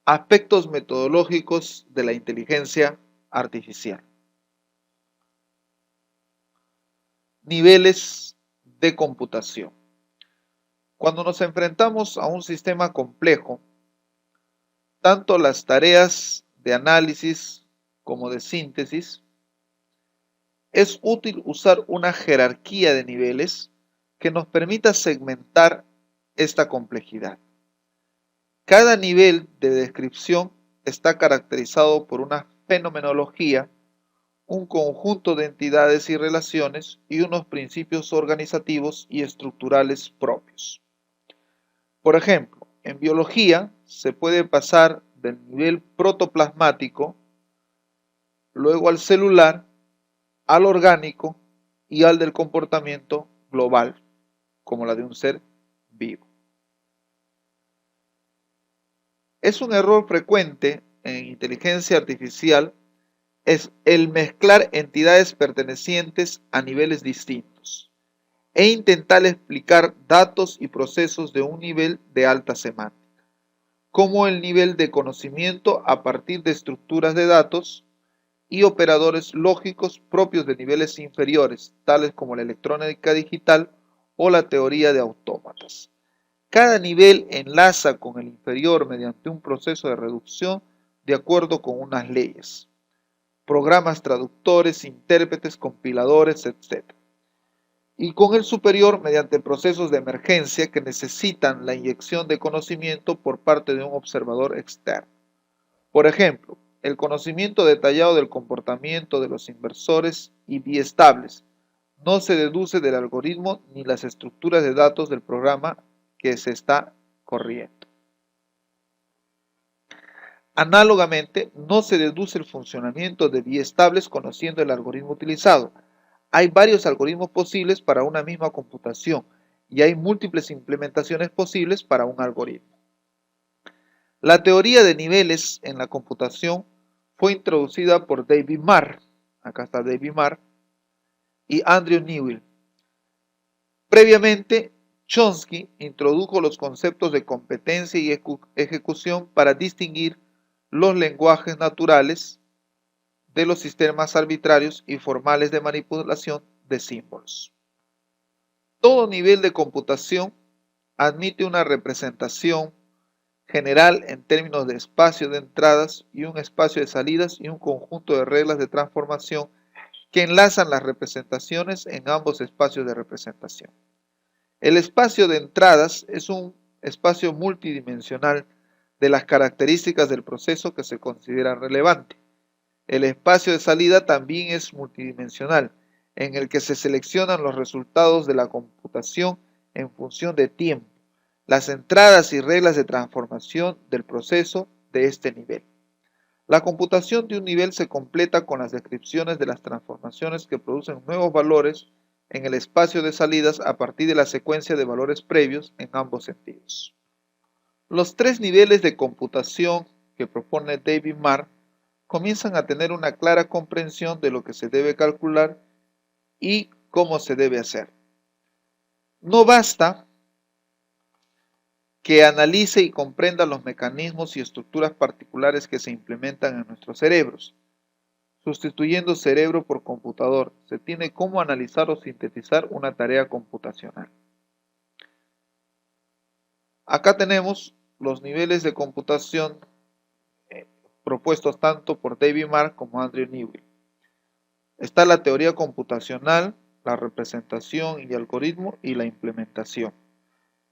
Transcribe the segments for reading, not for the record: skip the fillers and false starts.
Aspectos metodológicos de la inteligencia artificial. Niveles de computación. Cuando nos enfrentamos a un sistema complejo, tanto las tareas de análisis como de síntesis, es útil usar una jerarquía de niveles que nos permita segmentar esta complejidad. Cada nivel de descripción está caracterizado por una fenomenología, un conjunto de entidades y relaciones y unos principios organizativos y estructurales propios. Por ejemplo, en biología se puede pasar del nivel protoplasmático, luego al celular, al orgánico y al del comportamiento global, como la de un ser vivo. Es un error frecuente en inteligencia artificial es el mezclar entidades pertenecientes a niveles distintos e intentar explicar datos y procesos de un nivel de alta semántica, como el nivel de conocimiento a partir de estructuras de datos y operadores lógicos propios de niveles inferiores, tales como la electrónica digital o la teoría de autómatas. Cada nivel enlaza con el inferior mediante un proceso de reducción de acuerdo con unas leyes. Programas traductores, intérpretes, compiladores, etc. Y con el superior mediante procesos de emergencia que necesitan la inyección de conocimiento por parte de un observador externo. Por ejemplo, el conocimiento detallado del comportamiento de los inversores y biestables no se deduce del algoritmo ni las estructuras de datos del programa que se está corriendo. Análogamente, no se deduce el funcionamiento de biestables conociendo el algoritmo utilizado. Hay varios algoritmos posibles para una misma computación y hay múltiples implementaciones posibles para un algoritmo. La teoría de niveles en la computación fue introducida por David Marr, acá está David Marr, y Andrew Newell. Previamente, Chomsky introdujo los conceptos de competencia y ejecución para distinguir los lenguajes naturales de los sistemas arbitrarios y formales de manipulación de símbolos. Todo nivel de computación admite una representación general en términos de espacio de entradas y un espacio de salidas y un conjunto de reglas de transformación que enlazan las representaciones en ambos espacios de representación. El espacio de entradas es un espacio multidimensional de las características del proceso que se considera relevante. El espacio de salida también es multidimensional, en el que se seleccionan los resultados de la computación en función de tiempo, las entradas y reglas de transformación del proceso de este nivel. La computación de un nivel se completa con las descripciones de las transformaciones que producen nuevos valores en el espacio de salidas a partir de la secuencia de valores previos en ambos sentidos. Los tres niveles de computación que propone David Marr comienzan a tener una clara comprensión de lo que se debe calcular y cómo se debe hacer. No basta que analice y comprenda los mecanismos y estructuras particulares que se implementan en nuestros cerebros. Sustituyendo cerebro por computador, se tiene cómo analizar o sintetizar una tarea computacional. Acá tenemos los niveles de computación propuestos tanto por David Marr como Andrew Newell. Está la teoría computacional, la representación y algoritmo y la implementación.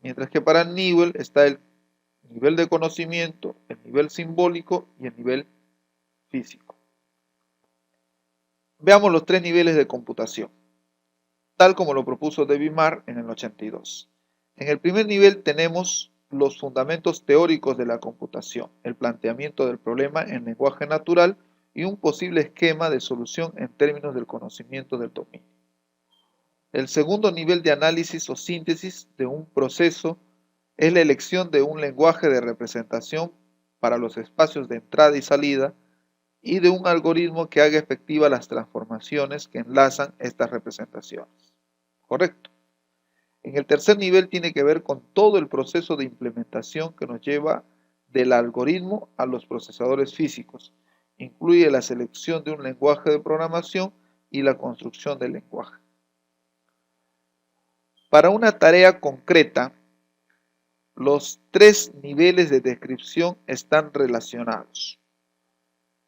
Mientras que para Newell está el nivel de conocimiento, el nivel simbólico y el nivel físico. Veamos los tres niveles de computación, tal como lo propuso David Marr en el 82. En el primer nivel tenemos los fundamentos teóricos de la computación, el planteamiento del problema en lenguaje natural y un posible esquema de solución en términos del conocimiento del dominio. El segundo nivel de análisis o síntesis de un proceso es la elección de un lenguaje de representación para los espacios de entrada y salida y de un algoritmo que haga efectivas las transformaciones que enlazan estas representaciones. ¿Correcto? En el tercer nivel tiene que ver con todo el proceso de implementación que nos lleva del algoritmo a los procesadores físicos. Incluye la selección de un lenguaje de programación y la construcción del lenguaje. Para una tarea concreta, los tres niveles de descripción están relacionados.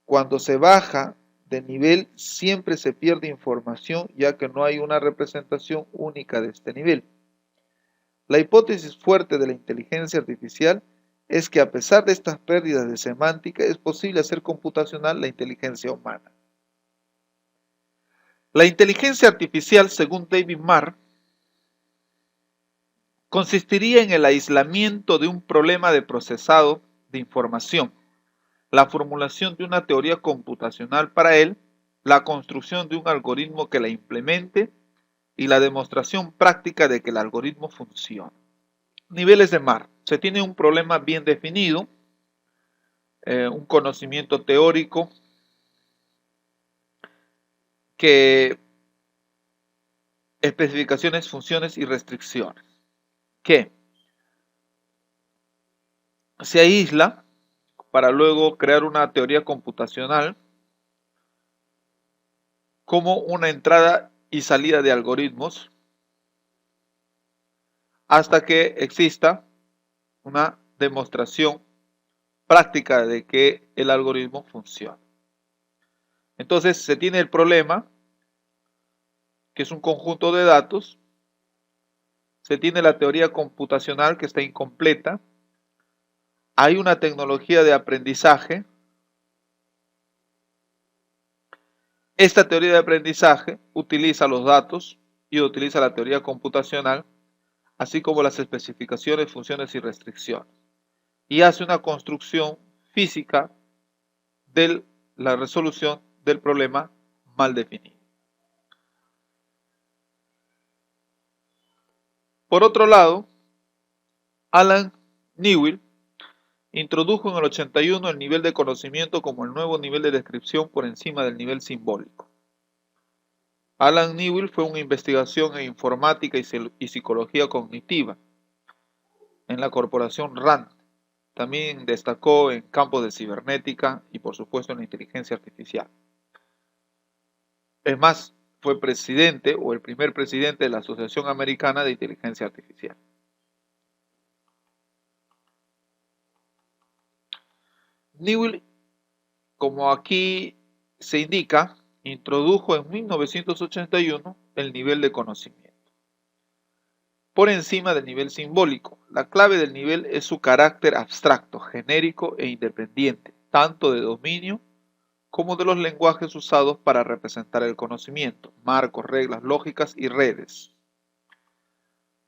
Cuando se baja de nivel, siempre se pierde información, ya que no hay una representación única de este nivel. La hipótesis fuerte de la inteligencia artificial es que a pesar de estas pérdidas de semántica, es posible hacer computacional la inteligencia humana. La inteligencia artificial, según David Marr, consistiría en el aislamiento de un problema de procesado de información, la formulación de una teoría computacional para él, la construcción de un algoritmo que la implemente y la demostración práctica de que el algoritmo funciona. Niveles de Marr. Se tiene un problema bien definido, un conocimiento teórico que especificaciones, funciones y restricciones, que se aísla para luego crear una teoría computacional como una entrada y salida de algoritmos hasta que exista una demostración práctica de que el algoritmo funciona. Entonces se tiene el problema, que es un conjunto de datos, se tiene la teoría computacional que está incompleta, hay una tecnología de aprendizaje. Esta teoría de aprendizaje utiliza los datos y utiliza la teoría computacional, así como las especificaciones, funciones y restricciones, y hace una construcción física de la resolución del problema mal definido. Por otro lado, Alan Newell introdujo en el 81 el nivel de conocimiento como el nuevo nivel de descripción por encima del nivel simbólico. Alan Newell fue una investigación en informática y psicología cognitiva en la corporación RAND. También destacó en campos de cibernética y por supuesto en la inteligencia artificial. Es más, fue presidente o el primer presidente de la Asociación Americana de Inteligencia Artificial. Newell, como aquí se indica, introdujo en 1981 el nivel de conocimiento, por encima del nivel simbólico. La clave del nivel es su carácter abstracto, genérico e independiente, tanto de dominio como de los lenguajes usados para representar el conocimiento, marcos, reglas lógicas y redes,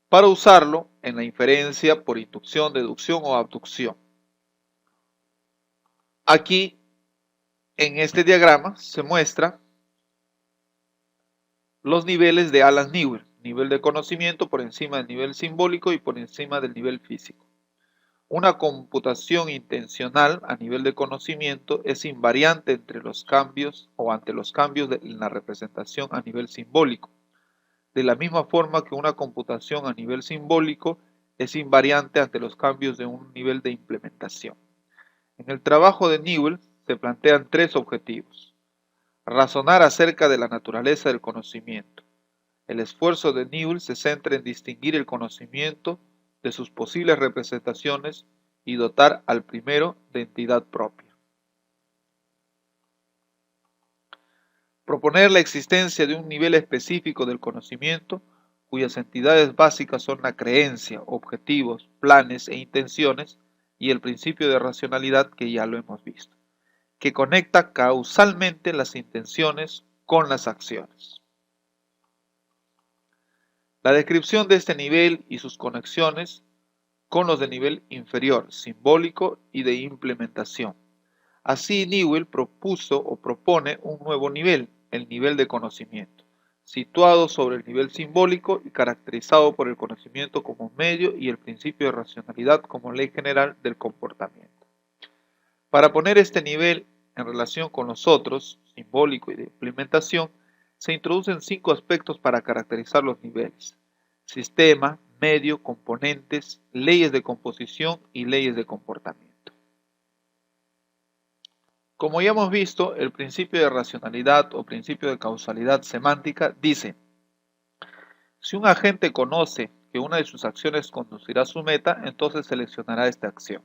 para usarlo en la inferencia por inducción, deducción o abducción. Aquí, en este diagrama, se muestra los niveles de Alan Newell, nivel de conocimiento por encima del nivel simbólico y por encima del nivel físico. Una computación intencional a nivel de conocimiento es invariante entre los cambios o ante los cambios en la representación a nivel simbólico, de la misma forma que una computación a nivel simbólico es invariante ante los cambios de un nivel de implementación. En el trabajo de Newell se plantean tres objetivos: razonar acerca de la naturaleza del conocimiento. El esfuerzo de Newell se centra en distinguir el conocimiento de sus posibles representaciones y dotar al primero de entidad propia. Proponer la existencia de un nivel específico del conocimiento cuyas entidades básicas son la creencia, objetivos, planes e intenciones y el principio de racionalidad que ya lo hemos visto, que conecta causalmente las intenciones con las acciones. La descripción de este nivel y sus conexiones con los de nivel inferior, simbólico y de implementación. Así, Newell propuso o propone un nuevo nivel, el nivel de conocimiento, situado sobre el nivel simbólico y caracterizado por el conocimiento como medio y el principio de racionalidad como ley general del comportamiento. Para poner este nivel en relación con los otros, simbólico y de implementación, se introducen 5 aspectos para caracterizar los niveles: sistema, medio, componentes, leyes de composición y leyes de comportamiento. Como ya hemos visto, el principio de racionalidad o principio de causalidad semántica dice: si un agente conoce que una de sus acciones conducirá a su meta, entonces seleccionará esta acción.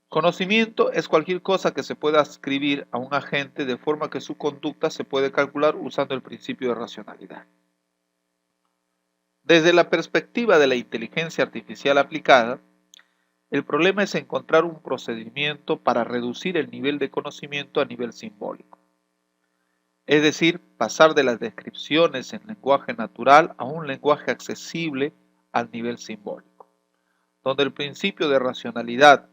Conocimiento es cualquier cosa que se pueda ascribir a un agente de forma que su conducta se puede calcular usando el principio de racionalidad. Desde la perspectiva de la inteligencia artificial aplicada, el problema es encontrar un procedimiento para reducir el nivel de conocimiento a nivel simbólico. Es decir, pasar de las descripciones en lenguaje natural a un lenguaje accesible al nivel simbólico, donde el principio de racionalidad,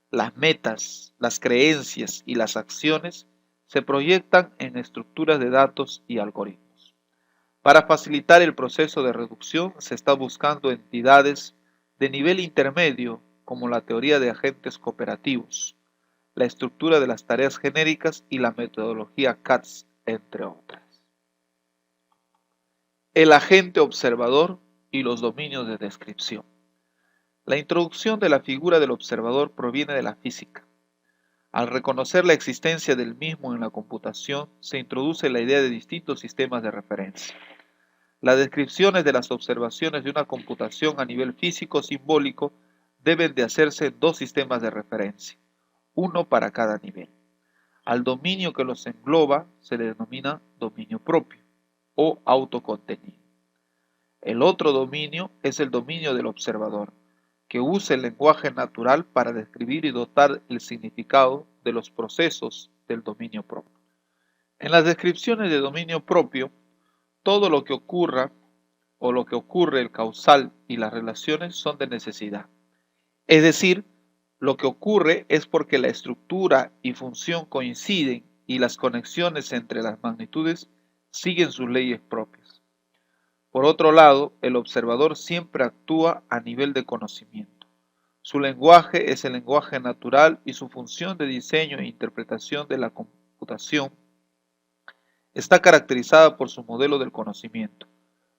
las metas, las creencias y las acciones se proyectan en estructuras de datos y algoritmos. Para facilitar el proceso de reducción se está buscando entidades de nivel intermedio como la teoría de agentes cooperativos, la estructura de las tareas genéricas y la metodología CATS, entre otras. El agente observador y los dominios de descripción. La introducción de la figura del observador proviene de la física. Al reconocer la existencia del mismo en la computación, se introduce la idea de distintos sistemas de referencia. Las descripciones de las observaciones de una computación a nivel físico-simbólico deben de hacerse en dos sistemas de referencia, uno para cada nivel. Al dominio que los engloba se le denomina dominio propio o autocontenido. El otro dominio es el dominio del observador, que usa el lenguaje natural para describir y dotar el significado de los procesos del dominio propio. En las descripciones de dominio propio, todo lo que ocurra o lo que ocurre, el causal y las relaciones son de necesidad. Es decir, lo que ocurre es porque la estructura y función coinciden y las conexiones entre las magnitudes siguen sus leyes propias. Por otro lado, el observador siempre actúa a nivel de conocimiento. Su lenguaje es el lenguaje natural y su función de diseño e interpretación de la computación está caracterizada por su modelo del conocimiento,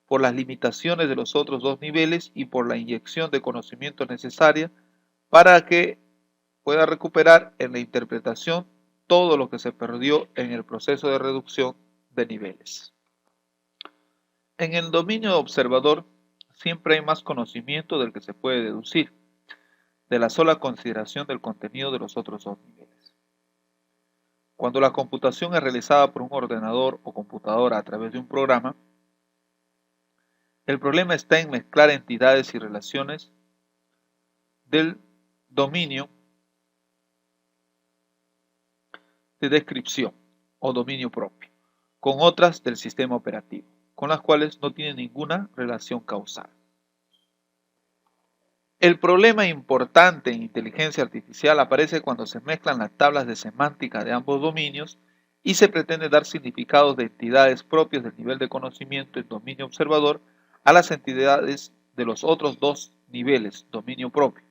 por las limitaciones de los otros dos niveles y por la inyección de conocimiento necesaria para que pueda recuperar en la interpretación todo lo que se perdió en el proceso de reducción de niveles. En el dominio observador siempre hay más conocimiento del que se puede deducir, de la sola consideración del contenido de los otros dos niveles. Cuando la computación es realizada por un ordenador o computadora a través de un programa, el problema está en mezclar entidades y relaciones del dominio de descripción o dominio propio con otras del sistema operativo, con las cuales no tiene ninguna relación causal. El problema importante en inteligencia artificial aparece cuando se mezclan las tablas de semántica de ambos dominios y se pretende dar significados de entidades propias del nivel de conocimiento en dominio observador a las entidades de los otros dos niveles, dominio propio.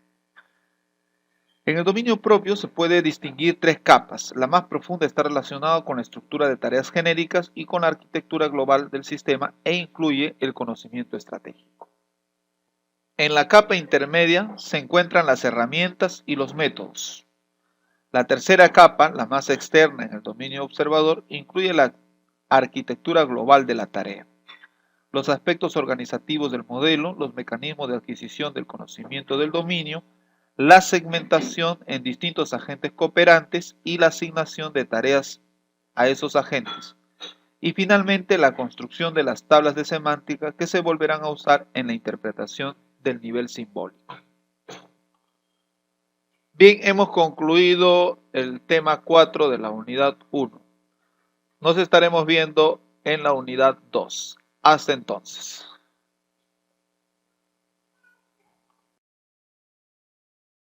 En el dominio propio se puede distinguir tres capas. La más profunda está relacionada con la estructura de tareas genéricas y con la arquitectura global del sistema e incluye el conocimiento estratégico. En la capa intermedia se encuentran las herramientas y los métodos. La tercera capa, la más externa en el dominio observador, incluye la arquitectura global de la tarea, los aspectos organizativos del modelo, los mecanismos de adquisición del conocimiento del dominio, la segmentación en distintos agentes cooperantes y la asignación de tareas a esos agentes. Y finalmente la construcción de las tablas de semántica que se volverán a usar en la interpretación del nivel simbólico. Bien, hemos concluido el tema 4 de la unidad 1. Nos estaremos viendo en la unidad 2. Hasta entonces.